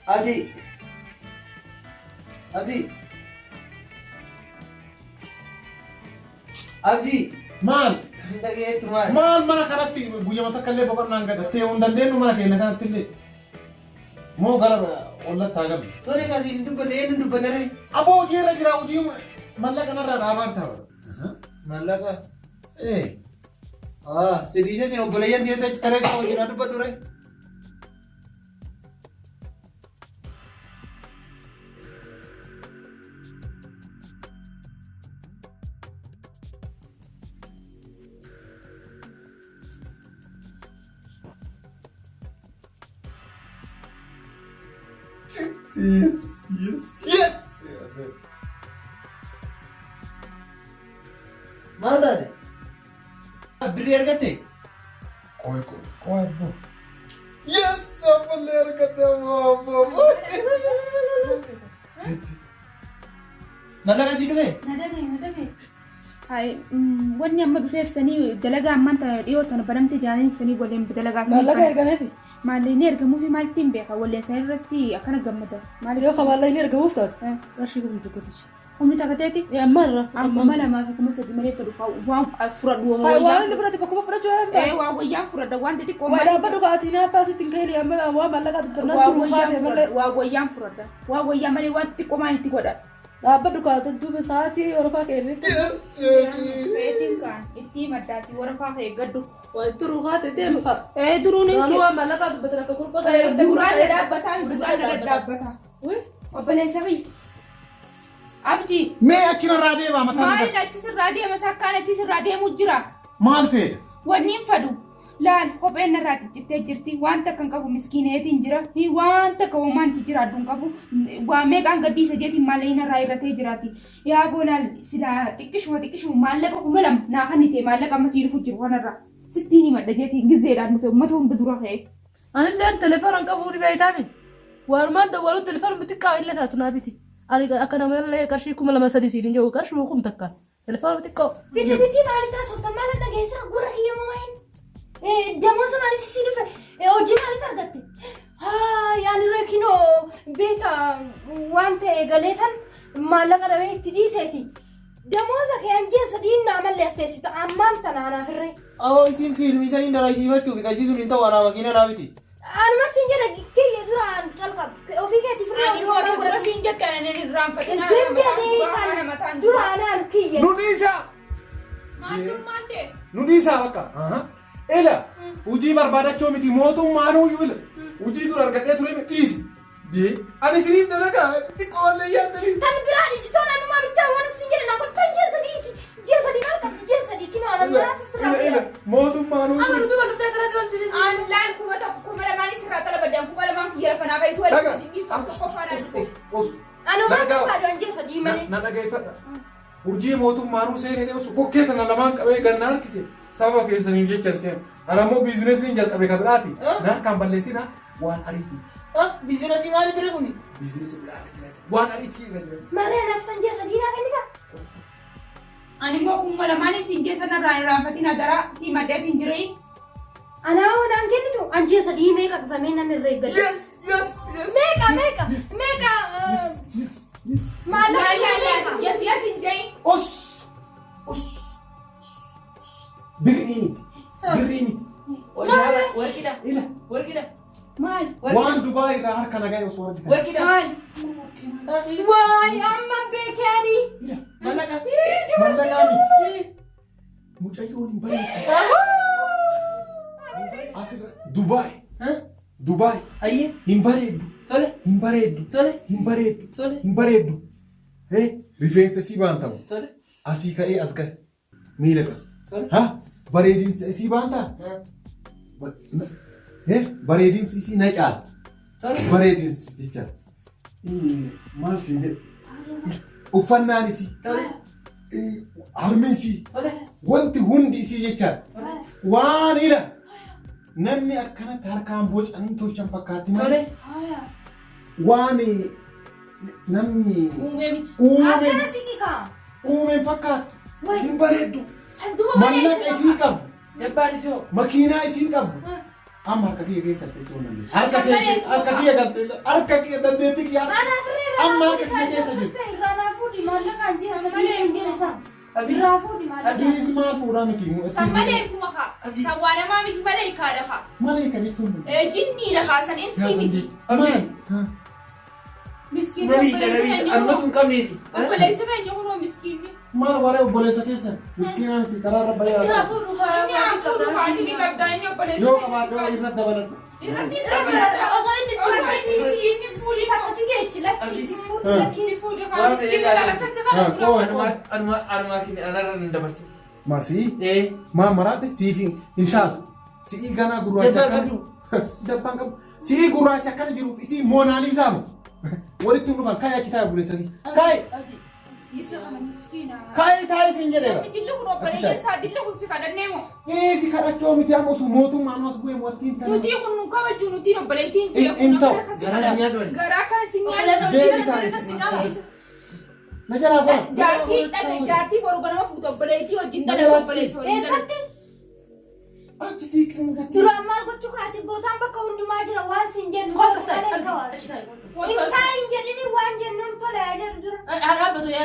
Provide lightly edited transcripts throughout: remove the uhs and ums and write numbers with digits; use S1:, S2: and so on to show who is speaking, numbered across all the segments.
S1: Abdi.
S2: Maal?
S1: Dhagee tumaa.
S2: Maal mana kanatti guyyaa takka illee boqonnaan gadattee hin dandeenyu mana keenya kanatti illee. Moo gara ollatti haa galu.
S1: Tole kaasii hin dubbanne eenyu dubbanne ree?
S2: Aboo hojii irra jira hojii mallaqa narraa dhaabaan ta'a.
S1: Mallaqa.
S2: Ee.
S1: Sidiisee obboleeyyan keessatti taree qabu hojiidhaan dubbadhu ree?
S2: Yes.
S1: Maal taate? Birrii argatte?
S2: Qoy boo. Yes, ammallee argatte boo.
S1: Mallaqa sii dhufe?
S3: Nadame. Wanni amma dhufeef sanii dalagaa ammaan tana dhiyoo tana banamte jaaniin sanii waliin dalagaa sanii.
S4: Mallaqa ergameeti.
S3: Maalleen ergamuufi maaltti hin beeka walleen san irratti akkana gammada.
S4: Yoo kabaallee inni ergamuuf taate. Qarshii kumni tokkotichi.
S3: Humni takateeti.
S4: Ammaarra.
S3: Amma lamaa fi kuma sadii malee fedhu waan furadhu
S4: waan inni fudhate bakkuma fudhachuu waan ta'e.
S3: waan wayyaan furadha waan xixiqqoo
S4: Waa dhaabbata dhugaatii naa taasisu hin ka'e amma waan mallaqa dubbannaa turu kaate malee.
S3: waa wayyaan furadha waan wayyaa malee waan xixiqqoo maan itti godha.
S4: Dhaabbata dhugaatii duuba sa'aatii Orofaa keenyatti.
S2: Yes.
S3: Feetiin kaan itti maddaati warafaa ka'e gaddu.
S4: Waa turu kaate deemu qaba.
S3: Duruun hin
S4: Waan mallaqa dubbatan akka kurpha
S3: duraan dhaabbataa duraan dhaabbataa. Obboleessa fi Abdi.
S2: Mee achirraa deemaa mataa
S3: Maal achirraa deema sakkaan achirraa deemu jira.
S2: Maal feeda?
S3: Wanni hin fadu. Laal kopheen irraa ciccittee jirti. Wanta kan qabu miskiineetiin jira. Wanta kan uumaanti jira adduun qabu. Waan meeqaan gaddiisa jeetiin maalleen irraa irratee jiraati. Yaa boolaal silaa xiqqishuma maallaqa kuma lama naa kan itee maallaqa amma sii dhufu jiru kanarraa. Sittiin himadha jeetiin gizeedhaan dhufe uummata hunda dura ka'e.
S4: Anillee telefoon qabu ni beeytaami. Walumaan dawwaluun telefoon xiqqaa illee taatu naa biti. Ani akka namallee qarshii 2,300 siin jiru qarshii kum takka. Telefoon xiqqoo.
S3: Biti maali taasifta maal dhageessira gurra kiyya moo'een. Damosa maalitti sii dhufe hojii maalitti argatte? Yaani reekinoo beeta waan ta'e galeetan maallaqa dhabee itti dhiiseeti. Damosa kee anjeen sadiin naamallee atteessita ammaan tanaanaaf irree.
S1: Isin fiilmii sanii dalaisiifachuuf qajeelchuun hin ta'u anaa makiina naa miti.
S3: Anuma siin jedha kiyya duraan calqabu ofii keetiif irraa siin jettan irraan fakkii duraan kiyya.
S2: Nudiisaa bakka. Ila hojii barbaadachuu miti mootummaan huyyuu hojii dura argadhee ture dhiisi. Ani siniif dalagaa xiqqoollee yaaddanii.
S3: Tan biraan ijitoon anuma bichaa waan siin jedha naa godhan ji'a sadiiti. Ji'a sadii maal qabdi ji'a sadii kinoo alamaraatti sirraa.
S2: Mootummaan huyyuu.
S3: Amma nuti wal dhuftee kana galti. Laan kuma tokko kuma lamaanii sirraa tala baddaan kuma lamaan kiyya fanaa fa'isu wal dhuftee qofaan dhufe. Anuma barbaadu ji'a sadii malee.
S2: Na dhageeffadha. Hojii mootummaan seenee osu kokkee tana lamaan qabee ganna harkise sababa keessaniif jechan seen. Anammoo biizinesiin jalqabe kan biraati. Na harkaan balleessina waan ariitiiti.
S1: Biizinesii maali ture kuni?
S2: Biizinesii biraarra jira. Waan ariitii irra jira.
S3: Malee nafsan ji'a sadii naa kennita. Ani immoo kuma lamaanii siin ji'a sanarraa irraanfatiin adaraa sii maddeetiin jiree. Anaa naan kennitu ji'a sadii meeqa dhufamee nan irra eeggatu.
S2: Yes.
S3: Meeqa. Maallaqa yes hin jain.
S2: Os. Birriiniti.
S1: Warqidha.
S3: Maal?
S2: Waan Dubaay irraa harka nagaa osoo argitan.
S1: Warqidha.
S3: Maal? Waay amma beekanii.
S1: Mallaqa.
S2: Mallaqaami. Mucayyoon hin bareeddu. Asirra Dubaay.
S1: Ayyee.
S2: Hin bareeddu.
S1: Tole.
S2: Hin bareeddu.
S1: Tole.
S2: Hin bareeddu.
S1: Tole.
S2: Hin bareeddu. Rifeensa sii baantamu.
S1: Tole.
S2: Asii ka'ee as gahe. Miila qaba.
S1: Tole.
S2: Bareedinsi sii baantaa? Bareedinsi isii na caala.
S1: Tole.
S2: Bareedinsi jecha. Maal siin jedhu? Uffannaan isii.
S1: Tole.
S2: Harmi isii.
S1: Tole.
S2: Wanti hundi isii jecha. Waan ila. Namni akkanatti harkaan bocanii tolchan fakkaatti malee. Waan namni
S3: Akkana sikikaa.
S2: uumeen fakkaatu. Hin bareeddu.
S3: Sanduuqa
S2: Mallaqa isii qabu.
S1: Jabbaan isii hoo?
S2: Makiinaa isii qabu. Amma harka kiyya keessatti jechuun dandeenye. Harka kiyya dandeetti kiyya. Amma harka kiyya keessa jirti.
S3: Irraa fuudhi maallaqaan jira sagalee hin jira isaa. Irraa fuudhi maallaqaan.
S2: Adiis maal fuudhaa miti.
S3: Sammalee kuma kaa. Sawwaanamaa miti malee kaadha kaa.
S2: Malee ka jechuun.
S3: Jinniidha kaa san insii miti.
S2: Maal?
S3: Miskiin obboleessa keenya kunoo miskiinni.
S2: Maal waree obboleessa keessan? Miskiinaa miti karaa rabba yaa.
S3: Yaa fuudhu kaati ni qabdaa inni obboleessa.
S2: Yoo qabaadde irra dabaladhu.
S3: Irratti dabalata osoo inni inni fuudhi akkasii geechi lakki fuudhi lakki fuudhi kaa miskiinni dalakkasi kana fuudha.
S2: Masii? Maa maraadde siif hin taatu. Si'ii ganaa gurraacha akkana. Dabbaan qabu. Si'ii gurraacha akkana jiruuf isii moonaaliizaa moo? Walitti dhufan kaayee achi taa'e buleessanii. Kaayee. Kaayee taa'ee siin jedheera.
S3: Dilli kun obboleeyyeessaa dilli kun si kadhannee moo?
S2: Si kadhachoo miti ammoo sun mootummaan as bu'ee wattiin ta'e.
S3: Nuti kun nu kabaju nuti obboleettiin
S2: hin ta'u.
S3: Garaa kana si nyaadhu.
S2: Deebi taa'e. Na jalaa bora.
S3: Jaartii boru ganama fuutu obboleettii wajjin dalagu obboleessa waliin dalagu.
S2: Achi sii kan gatti.
S5: Dura maal gochuu kaati bootaan bakka hundumaa jira waan siin jennu. Intaa hin jedhini waan jennuun tola yaa jedhu dura.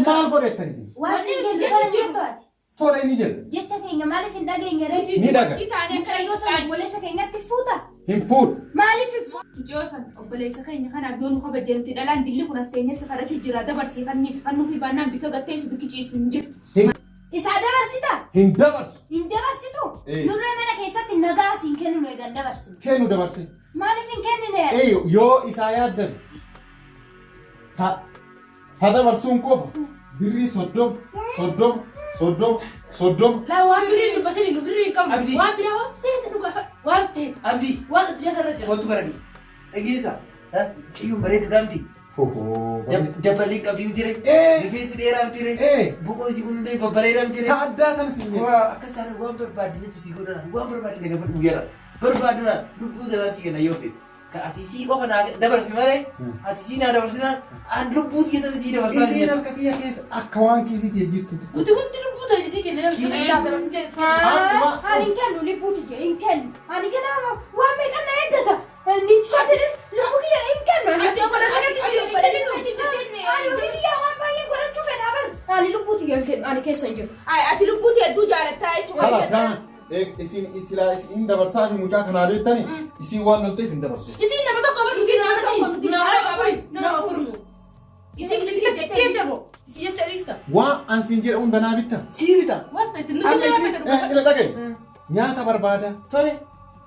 S2: Maal godhettani isin?
S5: Waan siin jennu tola jettu ati.
S2: Tola inni jedhu.
S5: Jecha keenya maaliif hin dhageenye ree?
S2: Ni dhaga.
S5: Mucayyoo sana obboleessa keenyatti fuuta.
S2: Hin fuudhu.
S5: Maaliif hin fuuta?
S3: Joosan obboleessa keenya kanaaf yoo nu kabajee nuti dhalaan dilli kun as teenyessa kadhachuu jira dabarsee kannuufi baannaan bika gatteessu bikki ciisu hin jiru.
S5: Isaa dabarsita?
S2: Hin dabarsu.
S5: Hin dabarsitu? Nurra mana keessatti nagaa siin kennu nu eegan dabarsinu.
S2: Kennu dabarse.
S5: Maaliif hin kennine?
S2: Yoo isaa yaaddan ta dabarsuun qofa birrii soddom.
S4: Laa waan birii dubbatanii nu birii hin qabnu. Waan biraa waan ta'eef dhugaa waan ta'eef.
S1: Abdii.
S4: Waan itti jaalarra jira.
S1: Wantu garadi. Dhageessa. Ciyyuun bareedu dhaamti. Dabalii qabdii miti ree. Rifeensi dheeraa miti ree. Bukoon si kun babbareedaa miti ree.
S2: Ka addaa kana si
S1: Akkas taane waan barbaadinitu si godhana. Waan barbaadine gafa guyyaadha. Barbaaduna lubbuu sanaa si kenna yoo feetu. Ka ati sii qofa naa dabarsi malee. Ati sii naa dabarsinaan an lubbuu keessatti sii dabarsaa.
S2: Isiin harka kiyya keessa akka waan kiisiitii jirtu.
S4: Nuti hundi lubbuu ta'e isii kenna yoo ta'e dabarsitee.
S5: Ani hin kennu lubbuuti jee hin kennu. Ani ganaa waan meeqan na eeggata. Ni sadii lubbuu kiyya hin kennu.
S4: Ati obboleessa keetti birii obboleessitu.
S5: Ani ofii kiyyaa waan baay'ee godhachuu fedha bar. Ani lubbuuti jee hin kennu. Ani keessa hin jiru.
S3: Ati lubbuuti hedduu jaalattaa jechuudha.
S2: Isin dabarsaa fi mucaa kanaa beektani isin waan lolteef hin dabarsu.
S4: Isiin nama tokko barri isiin nama sadii nama afurnu. Isiin jettee jiru. Isiin jecha dhiifta.
S2: Waan ansiin jedha hunda naa bitta.
S1: Sii bita.
S4: Waan ta'etti nuti nama fedha.
S2: Ila dhagaye. Nyaata barbaada.
S1: Tole.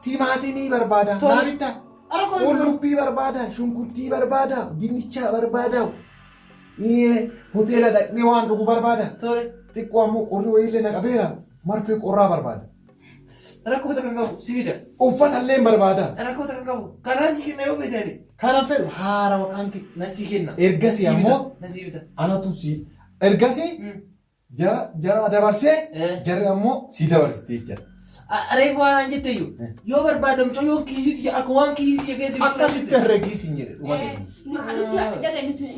S2: Timaatimii barbaada. Naa bitta. Qullubbii barbaada. Shunkurtii barbaada. Dinnicha barbaada. Hoteela dhaqnee waan dhugu barbaada.
S1: Tole.
S2: Xiqqoo ammoo qorri wayiillee na qabeera. Marfee qorraa barbaada.
S1: Rakkoota kan qabu si bita.
S2: Uffata illee barbaada.
S1: Rakkoota kan qabu kanaa si kenna yoo beekani.
S2: Kana fedhu haara waqaan kee.
S1: Na si kenna.
S2: Ergasii ammoo
S1: na si bita.
S2: anatu si ergasii jara dabarsee jarri ammoo si dabarsitee jecha.
S1: Reefu waan jetteeyyu yoo barbaadamtu yoo kiisitti akka waan kiisitti keessi
S2: akkasitti herregii siin jedhe dhuma jedhu.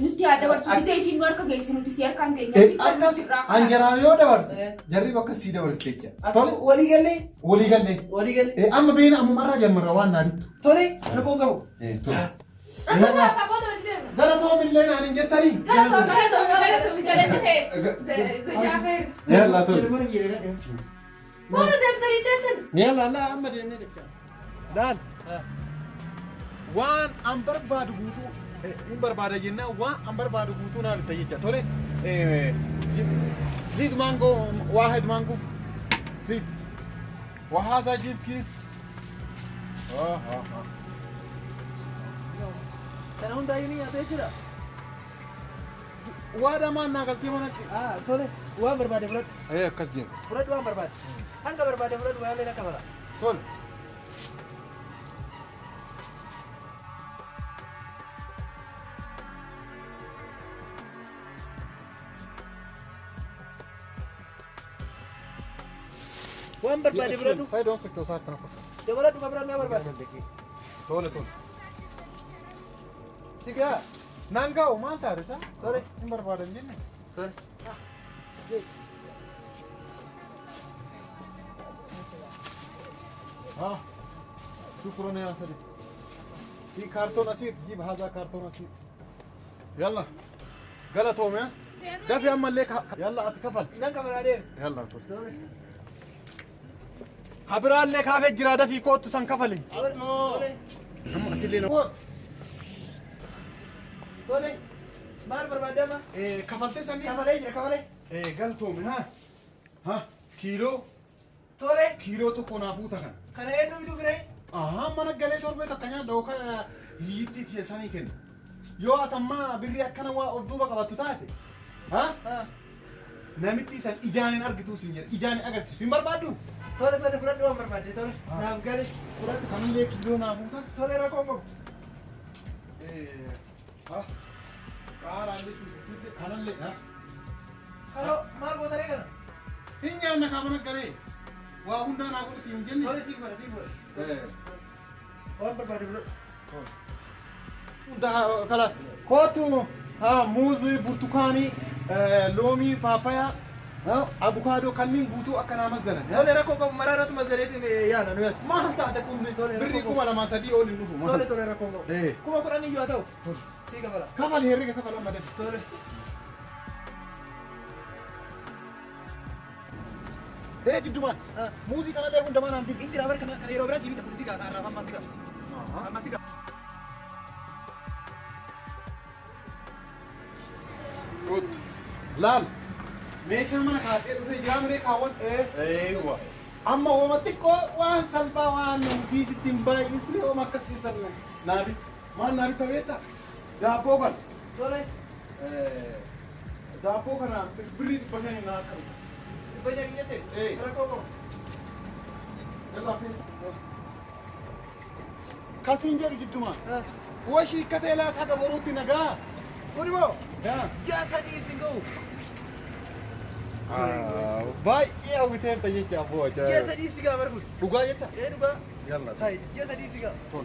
S3: Nuti haa dabarsu gisee isin nu harka geessi nuti si harkaan keenya.
S2: Akkas anjaraan yoo dabarse jarri bakka si dabarsitee jecha. Tole
S1: walii gallee.
S2: walii galle.
S1: Walii galle.
S2: Amma beena ammumarraa jammarra waan naa bittu.
S1: Tole rakkoon qabu.
S2: Tole. Galatoom illee naan hin jettanii.
S3: Galatoom.
S2: Yalla tole.
S4: Waan deemtanii deemtan.
S2: Yalla Allah amma deemnee jecha. Laal. Waan an barbaadu guutuu hin barbaada jennaan waan an barbaadu guutuu naa bitta jecha. Tole. Zid mango واحد mango. Zid. وهذا جيب كيس.
S1: Kana hundaa'uu ni yaadee jira.
S2: Waa dhamaan naa galtii manatti.
S1: Tole waan barbaade fudhadhu.
S2: Akkas jenna.
S1: Fudhadhu waan barbaade. Hanga barbaade fudhadhu waan meeqa bara.
S2: Tole.
S1: Waan barbaade fudhadhu.
S2: Faayidaa sochoo isaa akkana fakkaata.
S1: Dabaladhu kan biraan ni barbaade.
S2: Tole tole. Sigaa naanga'u maal taate isaa?
S1: Tole
S2: hin barbaadan jenne.
S1: tole.
S2: شكرا يا سيدي. في كرتون أسير جيب هذا كرتون أسير. يلا قالتهم يا ده في أما ليك يلا أتكفل
S1: نكمل عليه
S2: يلا طول خبران لك هاف الجرادة في كوت سنكفلي هم أسير لنا كوت
S1: تولي مال بربادة
S2: كفلت سمي
S1: كفالي
S2: قالتهم ها كيلو
S1: تولي
S2: كيلو تكون أفوتها
S1: كان هيدو يدو كري
S2: من قالت تربية تكنيا دوكا يتي تيساني كن يو أتما بري أكنا وأردوبا قبضت تاتي ها نامتي سن إجاني أرجتو سنجر إجاني أجر سين بربادو
S1: تولي فرد وام بربادة تولي نام قالي
S2: فرد كمان ليه كيلو نافوتا
S1: تولي ركومو
S2: كار عندي شو كمان ليه
S1: خلو مال بوتاري كنا
S2: إني أنا كمان كريه وأقول أنا أقول سينجني
S1: تولي سيفر وام بربادة برو
S2: ده خلاص كوتو موز برتقاني لومي بابايا افوكادو كنين بوتو اكنا مزنا
S1: تولي ركومو مرارة مزريتي يانا نويس
S2: ما هستعدكم بريكم ولا ما سدي اول نفو
S1: تولي ركومو كما قراني يو اتاو سيكا فلا
S2: كفل هيريك كفل ما ده
S1: تولي
S2: ايه جدومان موزي كان ده وندمان عندي
S1: انت رابر كنا يروبرا سيبي تقول سيكا انا ما سيكا ما سيكا
S2: good لال ماشي من خاطر في جامري كاون ايوه اما وما تكو وان سلفا وان في ستين باي يسري وما كسي سرنا نابي ما نابي تويتا دا بوغل
S1: تولي
S2: دا بوغنا بريد بغني ناكل
S1: بجا كيتي
S2: ايه
S1: ركومو
S2: يلا فيس كاسينجر جدومان وشي كتيلا تاga بروتي نغا
S1: وريبو
S2: يا
S1: يا سدي سينغو
S2: باي يا ويتر تيجي ابو
S1: يا سدي سيغا بركو
S2: بوغا يتا
S1: ايه دوغا
S2: يلا
S1: هاي يا سدي سيغا
S2: طول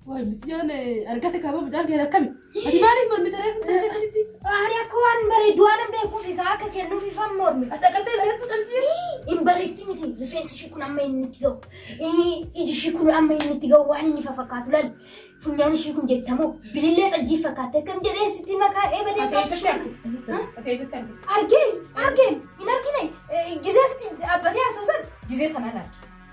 S4: واي مسجان أرجعتك أبغى بدأ كذا كم أدي مالي مرمي ترى كسيتي
S5: أنا كوان بريد وانا بيكون في ذاك كأنه في فم مرمي
S4: أتذكرت بريد تمشي
S5: إن بريد تمتي لفينس شيكون أما ينتيجو إيجي شيكون أما ينتيجو وعني ففكات لال فنيان شيكون جتامو بليلة تجي فكات كم جده ستي مكا إيه بدي تمشي أرجع إن أرجعني جزء أبدي أسوسن جزء سنانا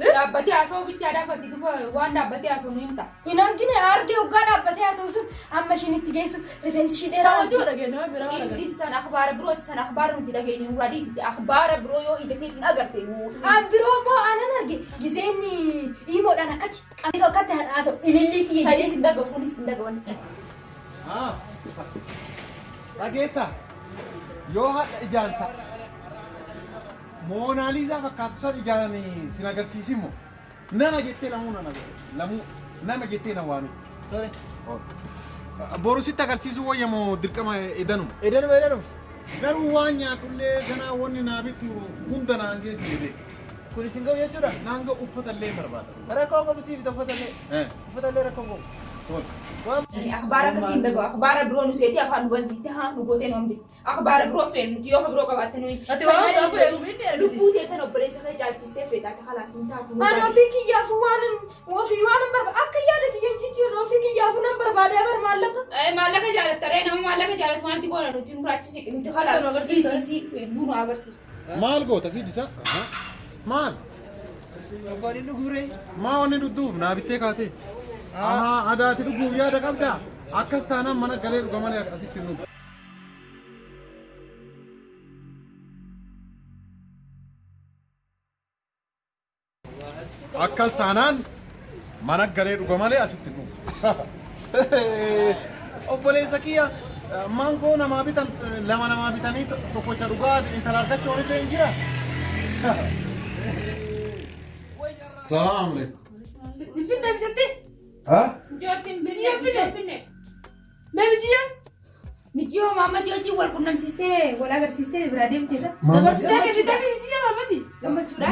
S3: Dhaabbate haasa'uu bichaadhaaf asitti waan dhaabbatee haasa'u ni himta.
S5: Hin argine arge hoggaa dhaabbatee haasa'uun amma ishiin itti geessu rifeensi ishii dheeraa.
S4: سامو جوا لقينا ما بيرا
S3: Dhiisni san akhbaara birooti san akhbaara nuti dhageenye nurraa dhiisite akhbaara biroo yoo ija keetiin agarte
S5: An biroo moo anan arge gizeen hiimoodhaan akkatti qabee akkatti haasa'u ililliitii
S3: sanis hin dhagahu sanis hin dhagahu san.
S2: dhageetta yoo hadha ijaanta moonaaliizaa fakkaatu san ijaan sin agarsiisimoo nama jettee nama jettee na waami boru sitti agarsiisuu wayyamoo dirqama edanu garuu waan nyaadhullee ganaa wanni naa bittu hunda naan geessine beeku
S1: Kun singau jechuudha.
S2: naanga uffatallee barbaada
S1: Rakkoo qabu siif uffatallee rakkoo qabu.
S3: Akhbaara akkasii hin dhagahu akhbaara biroo nu seetii afaan nu bansiiste haa nu gootee nu hambiste akhbaara biroo feenu nuti yoo biroo qabaatte nuyi.
S4: Ati waan gaafa eegumni argite.
S3: Lubbuu teetan obboleessa kee caalchistee feetaate halaas hin taatu.
S5: Ani ofii kiyyaafu waan barbaada akka yaada kiyyan jijjiirra ofii kiyyaafu nan barbaada bar maallaqa.
S3: Maallaqa jaalatta nama maallaqa jaalatu wanti goona nuti nu raachise nuti halaas dhiisii bunu agarsiisu.
S2: maal goota fiidisa maal
S1: Abbaan inni guuree.
S2: maa wanni dhudhuuf naa bittee kaatee adaati dhuguuf yaada qabdaa akkas taanaan mana galee dhuga malee akkasitti nu akkas taanaan mana galee dhuga malee asitti nu obboleessa kiyya maangoo namaa bitan lama namaa bitanii tokkocha dhugaa intala argachuun illee hin jira. السلام عليكم.
S4: فينا بجدي
S2: ها؟
S4: ما بيجي
S3: Mijio mama joji wal kunnam siste wala agar siste beradim tesa.
S4: بس ده كده تاني بيجي ما بدي
S3: Gamma chura.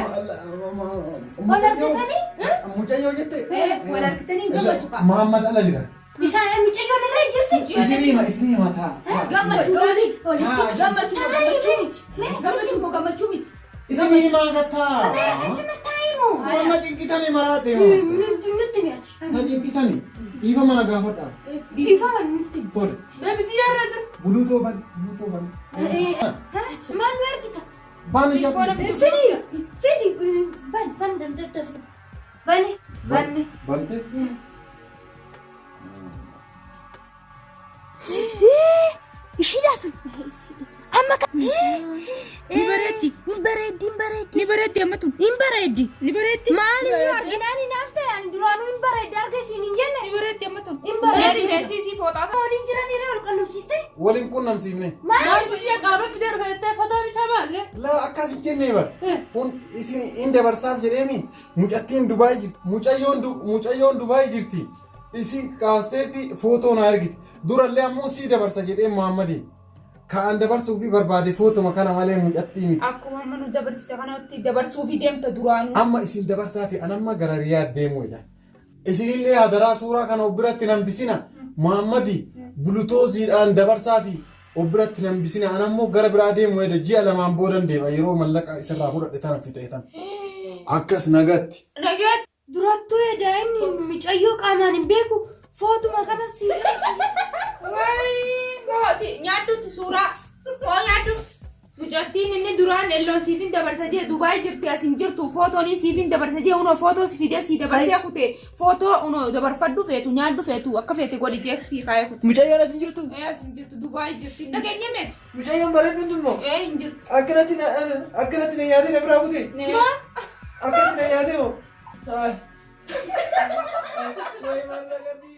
S5: Wal argatanii?
S2: Mucayyoo jette?
S3: Wal argite jettanii gammachuu qaba.
S2: Muhammad ala jira.
S5: Bisa mucayyoon irra jirti.
S2: Isinii mataa.
S3: Gammachuu miti.
S2: Isinii maagataa. Mana cinkitanii maraadhe moo?
S5: Nutti mi'aati.
S2: Na cinkitanii. Ifa mana gaafadha.
S5: Ifa nutti.
S2: Tole.
S4: Beebiti yaarra jiru.
S2: Bulutoo ban.
S5: Maal argita?
S2: Baan ijaa.
S5: Fidi. Ban dandeetta. Bani.
S2: Bante.
S5: Ishiidhaatu. Amma ka.
S3: Ni bareeddi ammatu.
S5: Hin bareeddi.
S3: Ni bareeddi.
S5: Maaliif nu arginaan hinaaf ta'an duraanuu hin bareeddi arga isiin hin jenne.
S3: Ni bareeddi ammatu.
S5: Hin bareeddi.
S3: Rifeensisii fooxaata.
S5: Waliin jiranii wal qunnamsiiste.
S2: Waliin qunnamsiifne.
S4: Maal biyya qaama fidee rufettee footoo bitaa maalle?
S2: La akkas hin jennee bar. Kun isin hin dabarsaaf jedheemi mucattiin Dubaay jirti. Mucayyoon Dubaay jirti. Isin kaaseeti footoo na argiti. Durallee ammoo sii dabarsa jedhee Muhammadi. Kaan dabarsuufi barbaade footoma kana malee mucattii miti.
S3: Akkuma amma nu dabarsita kanatti dabarsuufi deemta duraanuu.
S2: Amma isin dabarsaafi anamma gara Riyaad deemuudha. Isinillee hadaraa suuraa kana obbiratti nambisina. Muhammadi bulutooziidhaan dabarsaafi obbiratti nambisina. Anammoo gara biraa deemuudha. Ji'a lamaan boodan deema yeroo mallaqa isarraa fudhadhe tana fixeetan. Akkas nagatti.
S3: Nagaatti.
S5: Durattuu edaa inni mucayyoo qaamaan hin beeku. Footuma kana
S3: Wayi nyaaddutti suuraa. Koo nyaaddu. Mucattiin inni duraan elloo siifin dabarsa jee Dubaay jirti asin jirtu footoon siifin dabarsa jee unoo footoo si fidee si dabarsee kute footoo unoo dabarfaddu feetu nyaaddu feetu akka feete godhi jee si kaayee kute.
S1: Mucayyoon asin jirtu?
S3: Asin jirtu Dubaay jirti. Nageenya meeti?
S1: Mucayyoon bareeddu hundummoo?
S3: Hin jirtu.
S1: Akkanatti na yaadee na biraa kute? Akkanatti na yaadee moo? Wayi maallaqatti.